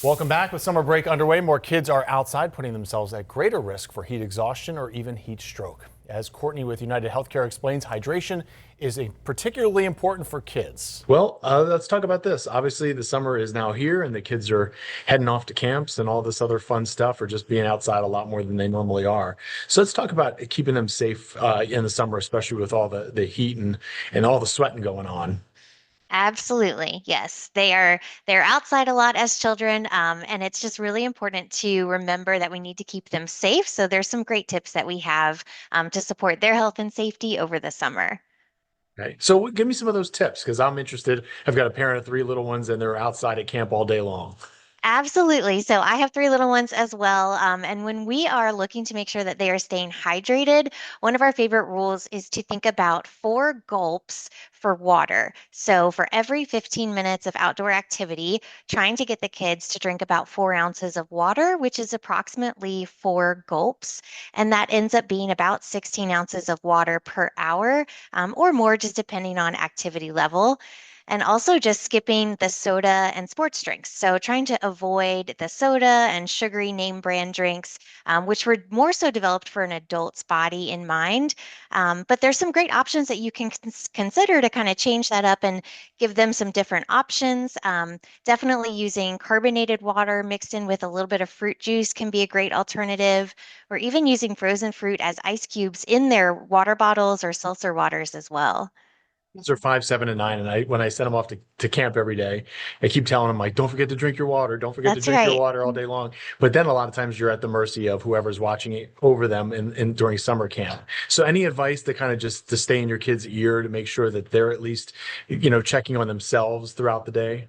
Welcome back. With summer break underway, more kids are outside, putting themselves at greater risk for heat exhaustion or even heat stroke. As Courtney with United Healthcare explains, hydration is particularly important for kids. Well, let's talk about this. Obviously, the summer is now here and the kids are heading off to camps and all this other fun stuff, or just being outside a lot more than they normally are. So let's talk about keeping them safe in the summer, especially with all the heat and all the sweating going on. Absolutely. Yes. They're outside a lot as children. And it's just really important to remember that we need to keep them safe. So there's some great tips that we have to support their health and safety over the summer. Okay. So give me some of those tips because I'm interested. I've got a parent of three little ones and they're outside at camp all day long. Absolutely. So I have three little ones as well. And when we are looking to make sure that they are staying hydrated, one of our favorite rules is to think about 4 gulps for water. So for every 15 minutes of outdoor activity, trying to get the kids to drink about 4 ounces of water, which is approximately 4 gulps. And that ends up being about 16 ounces of water per hour, or more, just depending on activity level. And also just skipping the soda and sports drinks. So trying to avoid the soda and sugary name brand drinks, which were more so developed for an adult's body in mind. But there's some great options that you can consider to kind of change that up and give them some different options. Definitely using carbonated water mixed in with a little bit of fruit juice can be a great alternative, or even using frozen fruit as ice cubes in their water bottles or seltzer waters as well. Kids are 5, 7, and 9, and when I send them off to camp every day, I keep telling them like, don't forget to drink your water, don't forget to That's drink your right. water all day long. But then a lot of times you're at the mercy of whoever's watching it over them in during summer camp. So any advice to kind of just to stay in your kids' ear to make sure that they're at least, checking on themselves throughout the day?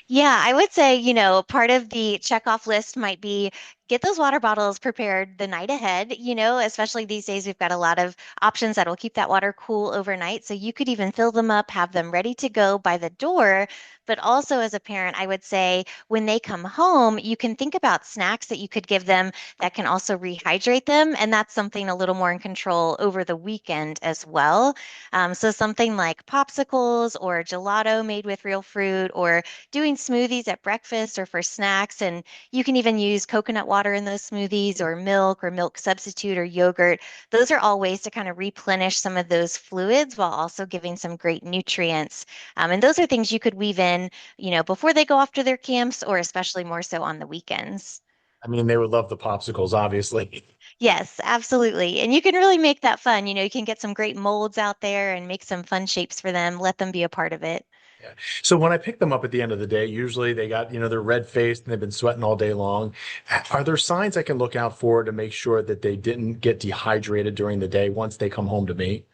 Yeah, I would say, part of the checkoff list might be get those water bottles prepared the night ahead, especially these days we've got a lot of options that will keep that water cool overnight. So you could even fill them up, have them ready to go by the door. But also as a parent, I would say when they come home, you can think about snacks that you could give them that can also rehydrate them. And that's something a little more in control over the weekend as well. So something like popsicles or gelato made with real fruit, or doing smoothies at breakfast or for snacks. And you can even use coconut water in those smoothies, or milk substitute, or yogurt. Those are all ways to kind of replenish some of those fluids while also giving some great nutrients. And those are things you could weave in, before they go off to their camps, or especially more so on the weekends. I mean, they would love the popsicles, obviously. Yes, absolutely. And you can really make that fun. You can get some great molds out there and make some fun shapes for them, let them be a part of it. Yeah. So when I pick them up at the end of the day, usually they got, they're red faced and they've been sweating all day long. Are there signs I can look out for to make sure that they didn't get dehydrated during the day once they come home to me?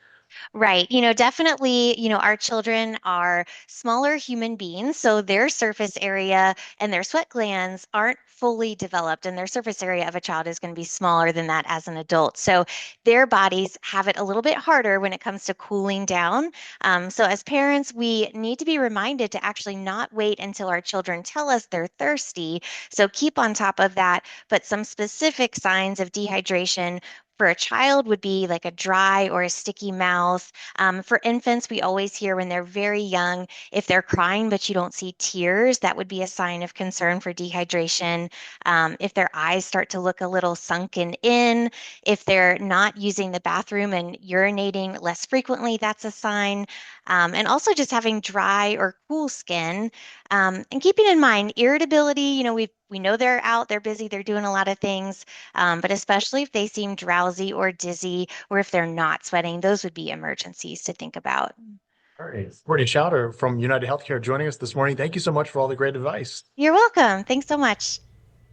Right. Definitely, our children are smaller human beings, so their surface area and their sweat glands aren't fully developed, and their surface area of a child is going to be smaller than that as an adult. So their bodies have it a little bit harder when it comes to cooling down. So as parents, we need to be reminded to actually not wait until our children tell us they're thirsty. So keep on top of that. But some specific signs of dehydration for a child would be like a dry or a sticky mouth. For infants, we always hear when they're very young, if they're crying but you don't see tears, that would be a sign of concern for dehydration. If their eyes start to look a little sunken in, if they're not using the bathroom and urinating less frequently, that's a sign. And also just having dry or cool skin. And keeping in mind irritability, we know they're out, they're busy, they're doing a lot of things, but especially if they seem drowsy or dizzy, or if they're not sweating, those would be emergencies to think about. All right. Courtney Schauder from United Healthcare joining us this morning. Thank you so much for all the great advice. You're welcome. Thanks so much.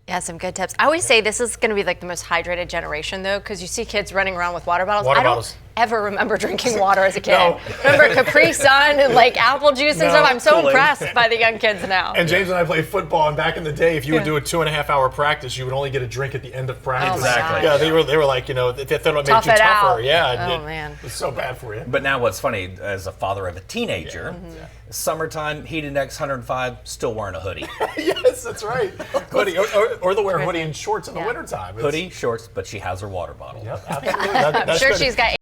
Yeah, some good tips. I always say this is going to be like the most hydrated generation, though, because you see kids running around with water bottles. Water I don't bottles. ever remember drinking water as a kid. No. Remember Capri Sun and like apple juice and No, stuff. I'm so Kool-Aid. impressed by the young kids now. And James and I played football, and back in the day, if you would do a 2.5 hour practice, you would only get a drink at the end of practice. Oh my Exactly. Yeah, they were like, they thought it made Tough you it tougher. out. Yeah, Oh, man. It's so bad for you. But now what's funny, as a father of a teenager, summertime, heat index 105, still wearing a hoodie. Yes, that's right. Hoodie, or they'll wear hoodie and shorts in the wintertime. Hoodie, shorts, but she has her water bottle. Yep, absolutely. I'm That's sure good. she's got